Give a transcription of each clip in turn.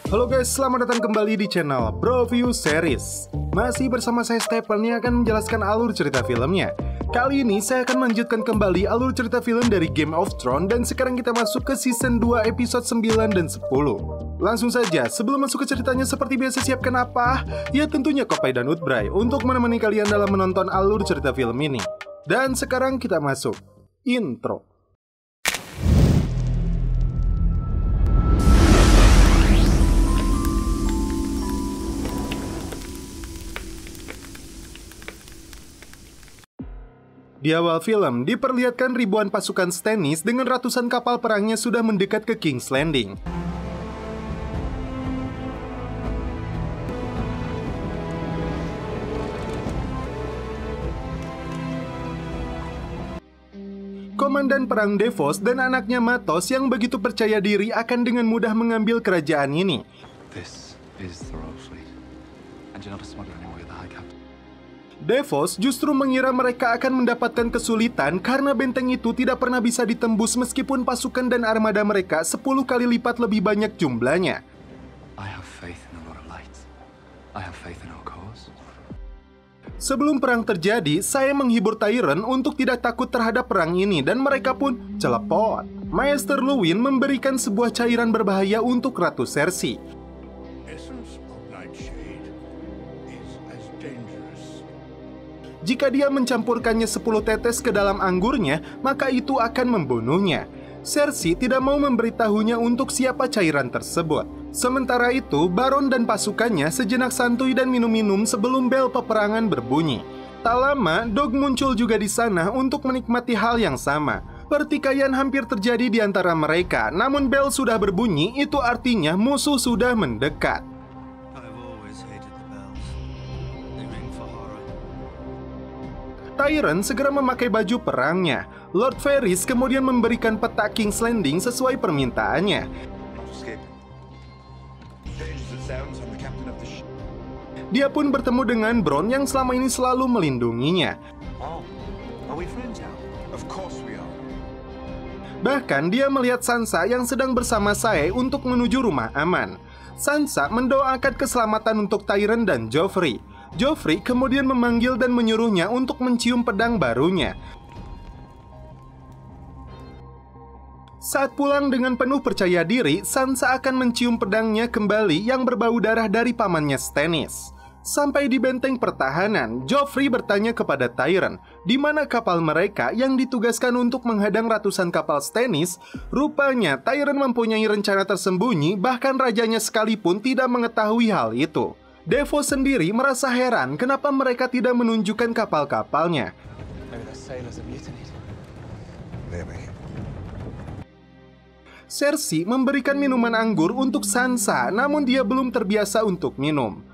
Halo guys, selamat datang kembali di channel Broview Series. Masih bersama saya Stephen yang akan menjelaskan alur cerita filmnya. Kali ini saya akan melanjutkan kembali alur cerita film dari Game of Thrones. Dan sekarang kita masuk ke season 2 episode 9 dan 10. Langsung saja, sebelum masuk ke ceritanya seperti biasa siapkan apa? Ya tentunya kopi dan Woodbray untuk menemani kalian dalam menonton alur cerita film ini. Dan sekarang kita masuk intro. Di awal film, diperlihatkan ribuan pasukan Stannis dengan ratusan kapal perangnya sudah mendekat ke King's Landing. Komandan perang Davos dan anaknya Matos yang begitu percaya diri akan dengan mudah mengambil kerajaan ini. Davos justru mengira mereka akan mendapatkan kesulitan karena benteng itu tidak pernah bisa ditembus meskipun pasukan dan armada mereka 10 kali lipat lebih banyak jumlahnya. Sebelum perang terjadi, saya menghibur Tyrion untuk tidak takut terhadap perang ini dan mereka pun celepot. Maester Luwin memberikan sebuah cairan berbahaya untuk Ratu Cersei. Jika dia mencampurkannya 10 tetes ke dalam anggurnya, maka itu akan membunuhnya. Cersei tidak mau memberitahunya untuk siapa cairan tersebut. Sementara itu, Baron dan pasukannya sejenak santuy dan minum-minum sebelum bel peperangan berbunyi. Tak lama, Dog muncul juga di sana untuk menikmati hal yang sama. Pertikaian hampir terjadi di antara mereka, namun bel sudah berbunyi, itu artinya musuh sudah mendekat. Tyrion segera memakai baju perangnya. Lord Varys kemudian memberikan peta King's Landing sesuai permintaannya. Dia pun bertemu dengan Bronn yang selama ini selalu melindunginya. Bahkan dia melihat Sansa yang sedang bersama Shae untuk menuju rumah aman. Sansa mendoakan keselamatan untuk Tyrion dan Joffrey. Joffrey kemudian memanggil dan menyuruhnya untuk mencium pedang barunya. Saat pulang dengan penuh percaya diri, Sansa akan mencium pedangnya kembali yang berbau darah dari pamannya Stannis. Sampai di benteng pertahanan, Joffrey bertanya kepada Tyrion, di mana kapal mereka yang ditugaskan untuk menghadang ratusan kapal Stannis. Rupanya Tyrion mempunyai rencana tersembunyi, bahkan rajanya sekalipun tidak mengetahui hal itu. Davos sendiri merasa heran kenapa mereka tidak menunjukkan kapal-kapalnya. Cersei memberikan minuman anggur untuk Sansa, namun dia belum terbiasa untuk minum.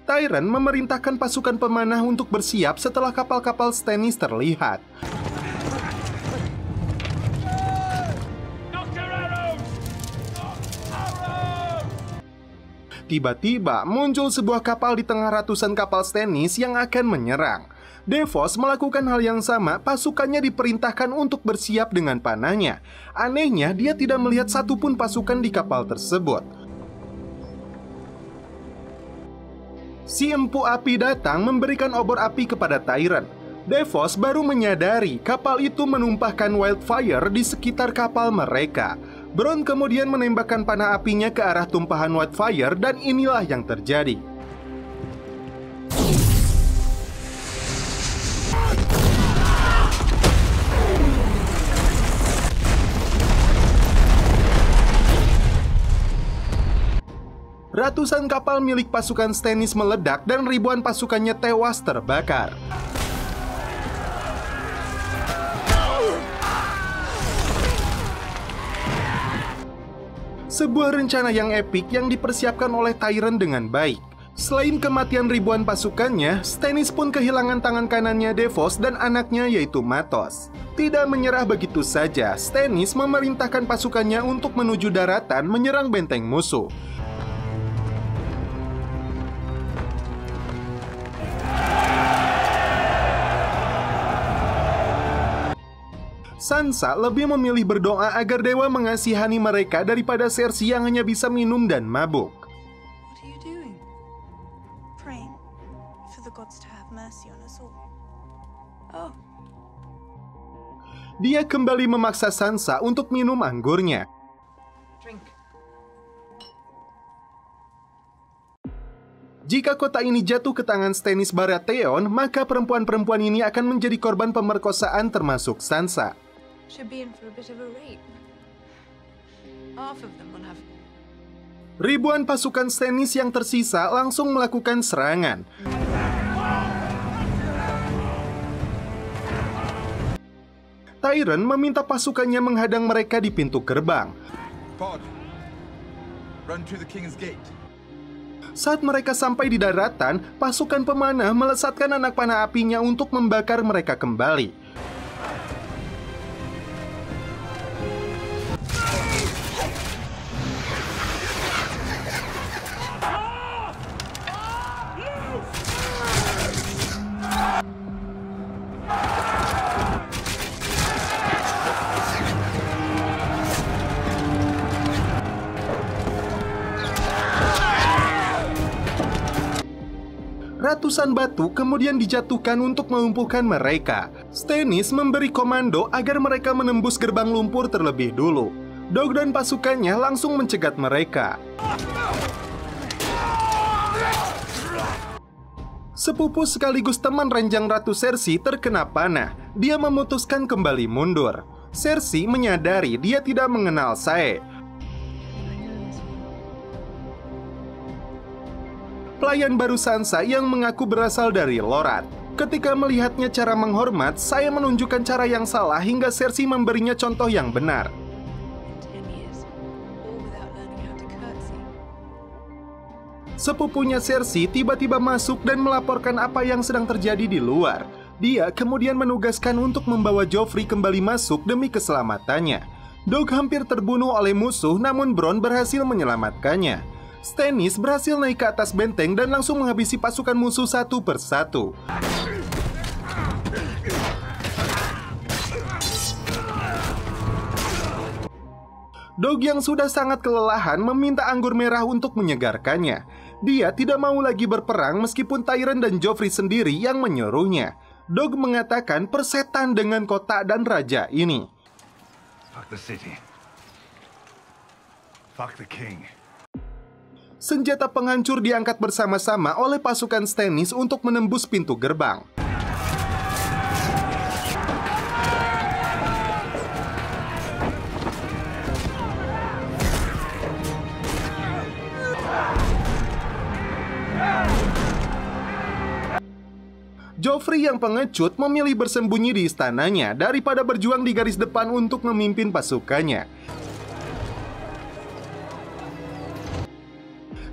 Tyrion memerintahkan pasukan pemanah untuk bersiap setelah kapal-kapal Stannis terlihat. Tiba-tiba muncul sebuah kapal di tengah ratusan kapal Stannis yang akan menyerang. Davos melakukan hal yang sama, pasukannya diperintahkan untuk bersiap dengan panahnya. Anehnya, dia tidak melihat satupun pasukan di kapal tersebut. Si empu api datang memberikan obor api kepada Tyrion. Davos baru menyadari kapal itu menumpahkan wildfire di sekitar kapal mereka. Bronn kemudian menembakkan panah apinya ke arah tumpahan wildfire dan inilah yang terjadi. Ratusan kapal milik pasukan Stannis meledak dan ribuan pasukannya tewas terbakar. Sebuah rencana yang epik yang dipersiapkan oleh Tyrion dengan baik. Selain kematian ribuan pasukannya, Stannis pun kehilangan tangan kanannya Davos dan anaknya yaitu Matos. Tidak menyerah begitu saja, Stannis memerintahkan pasukannya untuk menuju daratan menyerang benteng musuh. Sansa lebih memilih berdoa agar dewa mengasihani mereka daripada Cersei yang hanya bisa minum dan mabuk. What are you doing? Praying for the gods to have mercy on us all. Oh. Dia kembali memaksa Sansa untuk minum anggurnya. Drink. Jika kota ini jatuh ke tangan Stannis Baratheon, maka perempuan-perempuan ini akan menjadi korban pemerkosaan termasuk Sansa. Should be in for a bit of a rape. Half of them will have. Ribuan pasukan Stannis yang tersisa langsung melakukan serangan. Tyrion meminta pasukannya menghadang mereka di pintu gerbang. Pod, run to the King's Gate. Saat mereka sampai di daratan, pasukan pemanah melesatkan anak panah apinya untuk membakar mereka kembali. Ratusan batu kemudian dijatuhkan untuk melumpuhkan mereka. Stannis memberi komando agar mereka menembus gerbang lumpur terlebih dulu. Dog dan pasukannya langsung mencegat mereka. Sepupu sekaligus teman ranjang Ratu Cersei terkena panah. Dia memutuskan kembali mundur. Cersei menyadari dia tidak mengenal Sae. Pelayan baru Sansa yang mengaku berasal dari Lorat. Ketika melihatnya cara menghormat, saya menunjukkan cara yang salah hingga Cersei memberinya contoh yang benar. Sepupunya Cersei tiba-tiba masuk dan melaporkan apa yang sedang terjadi di luar. Dia kemudian menugaskan untuk membawa Joffrey kembali masuk demi keselamatannya. Dog hampir terbunuh oleh musuh, namun Bronn berhasil menyelamatkannya. Stannis berhasil naik ke atas benteng dan langsung menghabisi pasukan musuh satu persatu. Dog yang sudah sangat kelelahan meminta anggur merah untuk menyegarkannya. Dia tidak mau lagi berperang meskipun Tyrion dan Joffrey sendiri yang menyuruhnya. Dog mengatakan persetan dengan kota dan raja ini. Fuck the city. Fuck the king. Senjata penghancur diangkat bersama-sama oleh pasukan Stannis untuk menembus pintu gerbang. Joffrey yang pengecut memilih bersembunyi di istananya daripada berjuang di garis depan untuk memimpin pasukannya.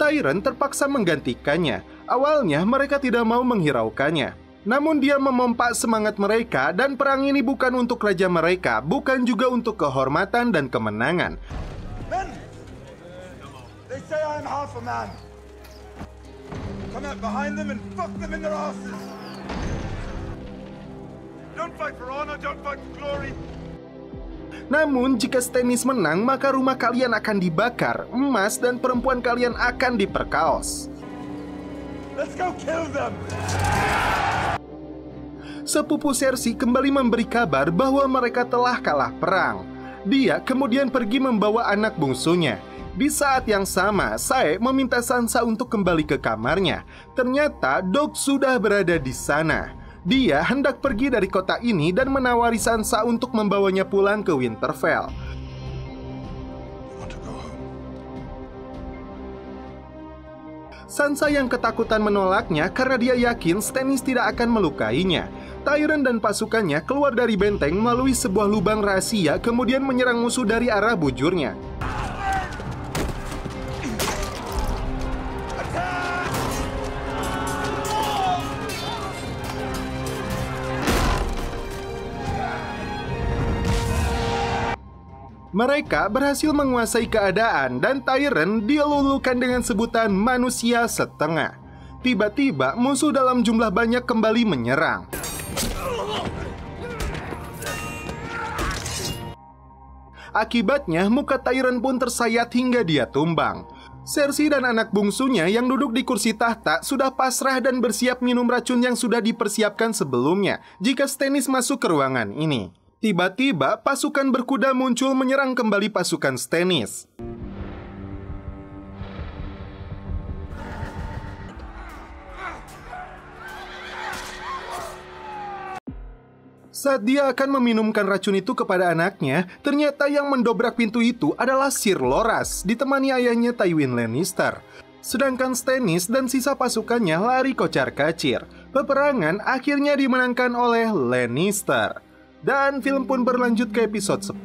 Tyrion terpaksa menggantikannya. Awalnya mereka tidak mau menghiraukannya. Namun dia memompa semangat mereka dan perang ini bukan untuk raja mereka, bukan juga untuk kehormatan dan kemenangan. Men! They say I'm half a man. Come out behind them and fuck them in their asses. Don't fight for honor, don't fight for glory. Namun jika Stannis menang, maka rumah kalian akan dibakar, emas dan perempuan kalian akan diperkaos. Let's go kill them. Sepupu Cersei kembali memberi kabar bahwa mereka telah kalah perang. Dia kemudian pergi membawa anak bungsunya. Di saat yang sama, Sae meminta Sansa untuk kembali ke kamarnya. Ternyata Dog sudah berada di sana. Dia hendak pergi dari kota ini dan menawari Sansa untuk membawanya pulang ke Winterfell. Sansa yang ketakutan menolaknya karena dia yakin Stannis tidak akan melukainya. Tyrion dan pasukannya keluar dari benteng melalui sebuah lubang rahasia, kemudian menyerang musuh dari arah bujurnya. Mereka berhasil menguasai keadaan dan Tyrion dilulukan dengan sebutan manusia setengah. Tiba-tiba musuh dalam jumlah banyak kembali menyerang. Akibatnya, muka Tyrion pun tersayat hingga dia tumbang. Cersei dan anak bungsunya yang duduk di kursi tahta sudah pasrah dan bersiap minum racun yang sudah dipersiapkan sebelumnya jika Stannis masuk ke ruangan ini. Tiba-tiba, pasukan berkuda muncul menyerang kembali pasukan Stannis. Saat dia akan meminumkan racun itu kepada anaknya, ternyata yang mendobrak pintu itu adalah Sir Loras, ditemani ayahnya Tywin Lannister. Sedangkan Stannis dan sisa pasukannya lari kocar-kacir. Peperangan akhirnya dimenangkan oleh Lannister. Dan film pun berlanjut ke episode 10.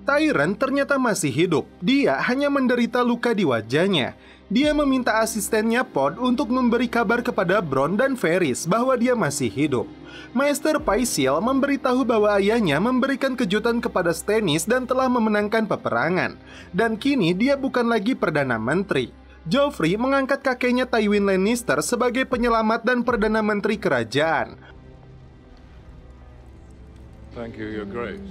Tyrion ternyata masih hidup. Dia hanya menderita luka di wajahnya. Dia meminta asistennya Pod untuk memberi kabar kepada Bronn dan Varys bahwa dia masih hidup. Maester Pycelle memberitahu bahwa ayahnya memberikan kejutan kepada Stannis dan telah memenangkan peperangan. Dan kini dia bukan lagi Perdana Menteri. Joffrey mengangkat kakeknya Tywin Lannister sebagai penyelamat dan Perdana Menteri kerajaan. Thank you, Your Grace.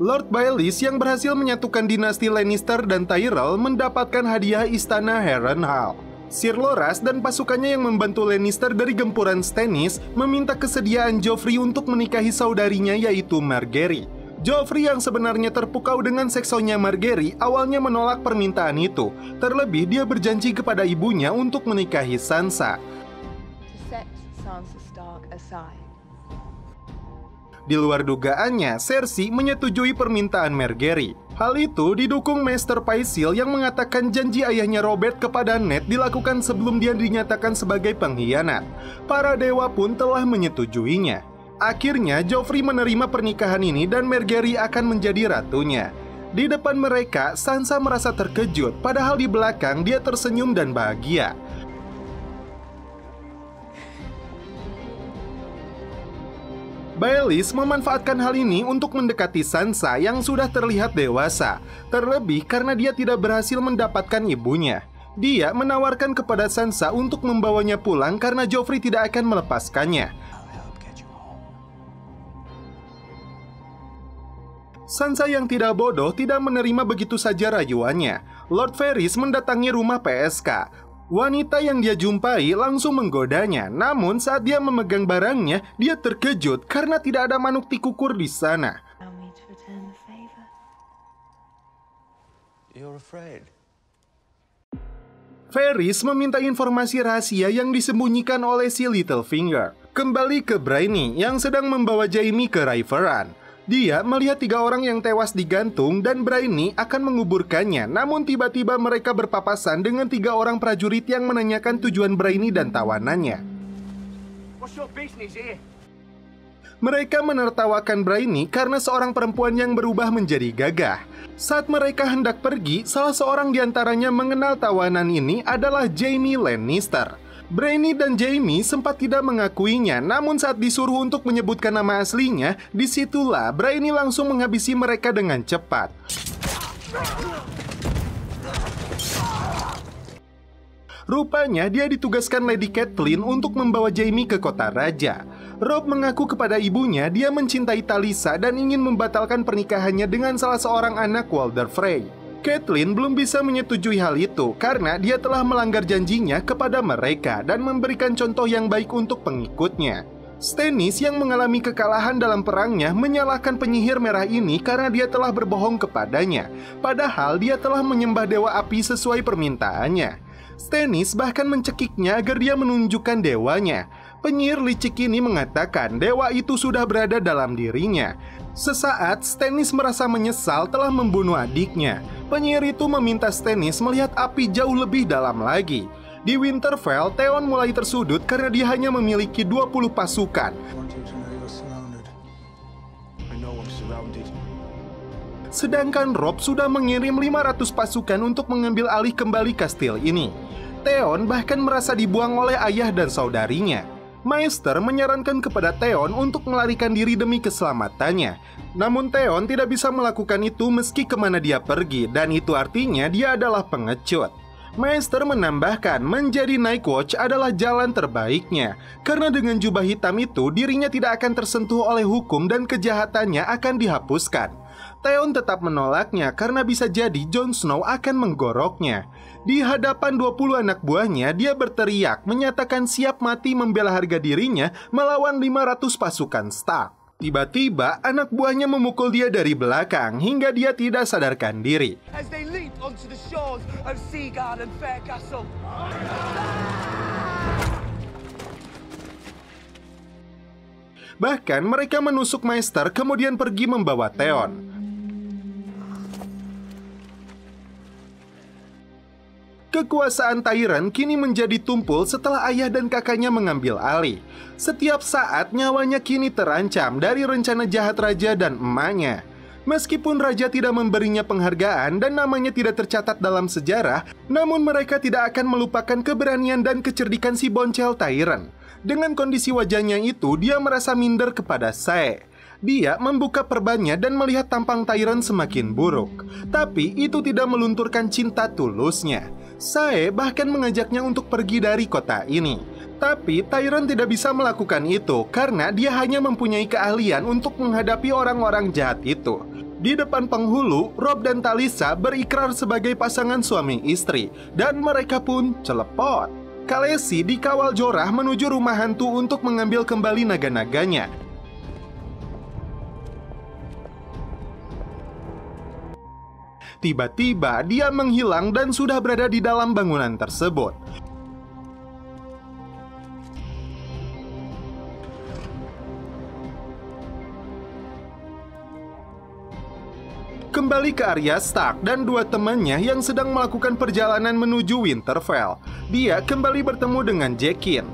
Lord Baelys yang berhasil menyatukan dinasti Lannister dan Tyrell mendapatkan hadiah istana Harrenhal. Sir Loras dan pasukannya yang membantu Lannister dari gempuran Stannis meminta kesediaan Joffrey untuk menikahi saudarinya yaitu Margaery. Joffrey yang sebenarnya terpukau dengan seksonya Margaery awalnya menolak permintaan itu. Terlebih dia berjanji kepada ibunya untuk menikahi Sansa. Di luar dugaannya, Cersei menyetujui permintaan Margaery. Hal itu didukung Maester Pycelle yang mengatakan janji ayahnya Robert kepada Ned dilakukan sebelum dia dinyatakan sebagai pengkhianat. Para dewa pun telah menyetujuinya. Akhirnya, Joffrey menerima pernikahan ini dan Margaery akan menjadi ratunya. Di depan mereka, Sansa merasa terkejut, padahal di belakang dia tersenyum dan bahagia. Baelys memanfaatkan hal ini untuk mendekati Sansa yang sudah terlihat dewasa, terlebih karena dia tidak berhasil mendapatkan ibunya. Dia menawarkan kepada Sansa untuk membawanya pulang karena Joffrey tidak akan melepaskannya. Sansa yang tidak bodoh tidak menerima begitu saja rayuannya. Lord Varys mendatangi rumah PSK. Wanita yang dia jumpai langsung menggodanya, namun saat dia memegang barangnya, dia terkejut karena tidak ada manuk tikukur di sana. Varys meminta informasi rahasia yang disembunyikan oleh si Littlefinger. Kembali ke Brienne yang sedang membawa Jaime ke Riverrun. Dia melihat 3 orang yang tewas digantung dan Brienne akan menguburkannya. Namun tiba-tiba mereka berpapasan dengan 3 orang prajurit yang menanyakan tujuan Brienne dan tawanannya. Mereka menertawakan Brienne karena seorang perempuan yang berubah menjadi gagah. Saat mereka hendak pergi, salah seorang di antaranya mengenal tawanan ini adalah Jaime Lannister. Brienne dan Jaime sempat tidak mengakuinya, namun saat disuruh untuk menyebutkan nama aslinya, disitulah Brienne langsung menghabisi mereka dengan cepat. Rupanya dia ditugaskan Lady Catelyn untuk membawa Jaime ke kota raja. Robb mengaku kepada ibunya dia mencintai Talisa dan ingin membatalkan pernikahannya dengan salah seorang anak Walder Frey. Catelyn belum bisa menyetujui hal itu karena dia telah melanggar janjinya kepada mereka dan memberikan contoh yang baik untuk pengikutnya. Stannis yang mengalami kekalahan dalam perangnya menyalahkan penyihir merah ini karena dia telah berbohong kepadanya, padahal dia telah menyembah dewa api sesuai permintaannya. Stannis bahkan mencekiknya agar dia menunjukkan dewanya. Penyihir licik ini mengatakan dewa itu sudah berada dalam dirinya. Sesaat, Stannis merasa menyesal telah membunuh adiknya. Penyihir itu meminta Stannis melihat api jauh lebih dalam lagi. Di Winterfell, Theon mulai tersudut karena dia hanya memiliki 20 pasukan. Sedangkan Robb sudah mengirim 500 pasukan untuk mengambil alih kembali kastil ini. Theon bahkan merasa dibuang oleh ayah dan saudarinya. Maester menyarankan kepada Theon untuk melarikan diri demi keselamatannya. Namun Theon tidak bisa melakukan itu meski kemana dia pergi, dan itu artinya dia adalah pengecut. Maester menambahkan menjadi Night Watch adalah jalan terbaiknya, karena dengan jubah hitam itu dirinya tidak akan tersentuh oleh hukum dan kejahatannya akan dihapuskan. Theon tetap menolaknya karena bisa jadi Jon Snow akan menggoroknya. Di hadapan 20 anak buahnya, dia berteriak menyatakan siap mati membela harga dirinya melawan 500 pasukan Stark. Tiba-tiba anak buahnya memukul dia dari belakang hingga dia tidak sadarkan diri. As they leap onto the shores of Seaguard and Faircastle. Bahkan mereka menusuk Maester kemudian pergi membawa Theon. Kekuasaan Tyrant kini menjadi tumpul setelah ayah dan kakaknya mengambil alih. Setiap saat nyawanya kini terancam dari rencana jahat raja dan emaknya. Meskipun raja tidak memberinya penghargaan dan namanya tidak tercatat dalam sejarah, namun mereka tidak akan melupakan keberanian dan kecerdikan si boncel Tyrant. Dengan kondisi wajahnya itu, dia merasa minder kepada Shae. Dia membuka perbannya dan melihat tampang Tyrant semakin buruk. Tapi itu tidak melunturkan cinta tulusnya. Shae bahkan mengajaknya untuk pergi dari kota ini. Tapi Tyrant tidak bisa melakukan itu karena dia hanya mempunyai keahlian untuk menghadapi orang-orang jahat itu. Di depan penghulu, Robb dan Talisa berikrar sebagai pasangan suami istri, dan mereka pun celepot. Khaleesi dikawal Jorah menuju rumah hantu untuk mengambil kembali naga-naganya. Tiba-tiba dia menghilang dan sudah berada di dalam bangunan tersebut. Kembali ke Arya Stark dan dua temannya yang sedang melakukan perjalanan menuju Winterfell. Dia kembali bertemu dengan Jaqen.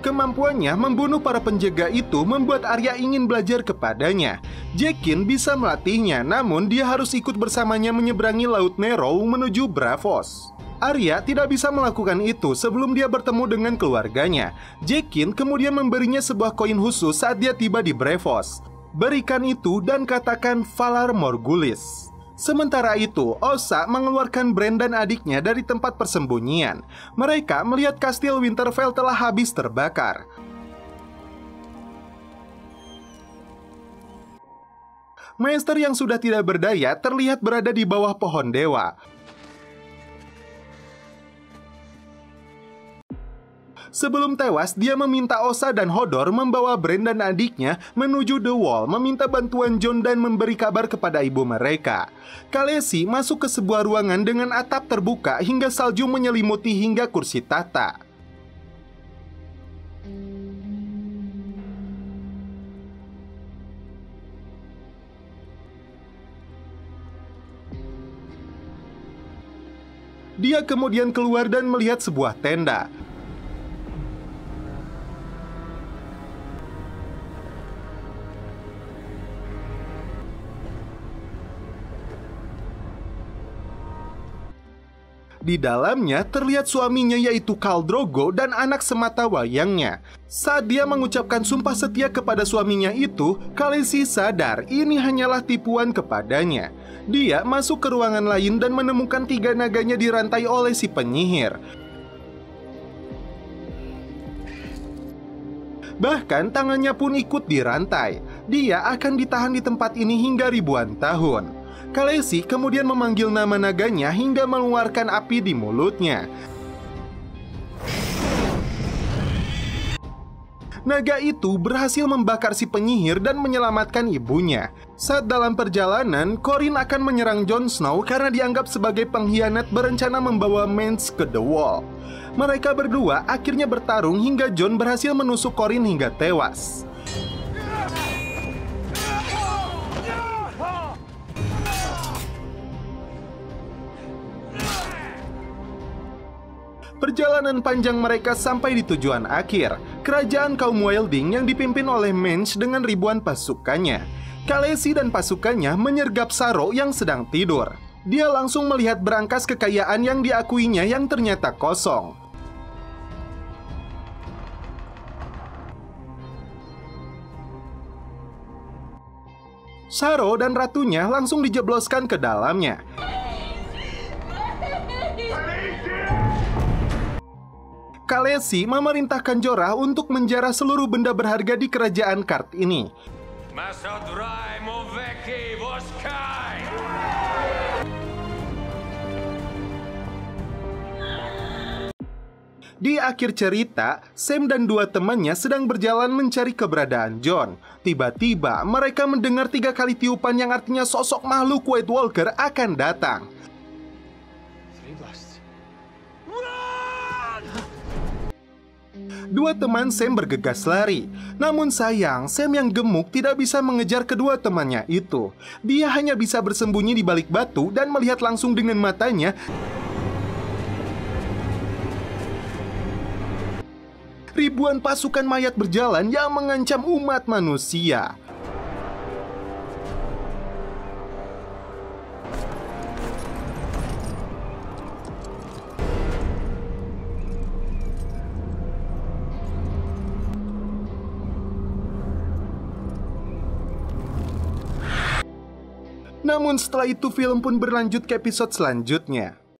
Kemampuannya membunuh para penjaga itu membuat Arya ingin belajar kepadanya. Jaqen bisa melatihnya, namun dia harus ikut bersamanya menyeberangi Laut Narrow menuju Braavos. Arya tidak bisa melakukan itu sebelum dia bertemu dengan keluarganya. Jaqen kemudian memberinya sebuah koin khusus saat dia tiba di Braavos. Berikan itu dan katakan Valar Morghulis. Sementara itu, Osha mengeluarkan Bran dan adiknya dari tempat persembunyian. Mereka melihat kastil Winterfell telah habis terbakar. Maester yang sudah tidak berdaya terlihat berada di bawah pohon dewa. Sebelum tewas, dia meminta Osha dan Hodor membawa Bran dan adiknya menuju The Wall, meminta bantuan Jon dan memberi kabar kepada ibu mereka. Khaleesi masuk ke sebuah ruangan dengan atap terbuka hingga salju menyelimuti hingga kursi tahta. Dia kemudian keluar dan melihat sebuah tenda. Di dalamnya terlihat suaminya yaitu Khal Drogo dan anak semata wayangnya. Saat dia mengucapkan sumpah setia kepada suaminya itu, Khaleesi sadar ini hanyalah tipuan kepadanya. Dia masuk ke ruangan lain dan menemukan 3 naganya dirantai oleh si penyihir. Bahkan tangannya pun ikut dirantai. Dia akan ditahan di tempat ini hingga ribuan tahun. Khaleesi kemudian memanggil nama naganya hingga mengeluarkan api di mulutnya. Naga itu berhasil membakar si penyihir dan menyelamatkan ibunya. Saat dalam perjalanan, Qhorin akan menyerang Jon Snow karena dianggap sebagai pengkhianat berencana membawa Mance ke The Wall. Mereka berdua akhirnya bertarung hingga Jon berhasil menusuk Qhorin hingga tewas. Perjalanan panjang mereka sampai di tujuan akhir, kerajaan kaum Wilding yang dipimpin oleh Mance dengan ribuan pasukannya. Khaleesi dan pasukannya menyergap Saro yang sedang tidur. Dia langsung melihat berangkas kekayaan yang diakuinya yang ternyata kosong. Saro dan ratunya langsung dijebloskan ke dalamnya. Khaleesi memerintahkan Jorah untuk menjarah seluruh benda berharga di kerajaan Karth ini. Di akhir cerita, Sam dan dua temannya sedang berjalan mencari keberadaan Jon. Tiba-tiba mereka mendengar 3 kali tiupan yang artinya sosok makhluk White Walker akan datang. Dua teman Sam bergegas lari. Namun sayang, Sam yang gemuk tidak bisa mengejar kedua temannya itu. Dia hanya bisa bersembunyi di balik batu dan melihat langsung dengan matanya ribuan pasukan mayat berjalan yang mengancam umat manusia. Namun setelah itu film pun berlanjut ke episode selanjutnya.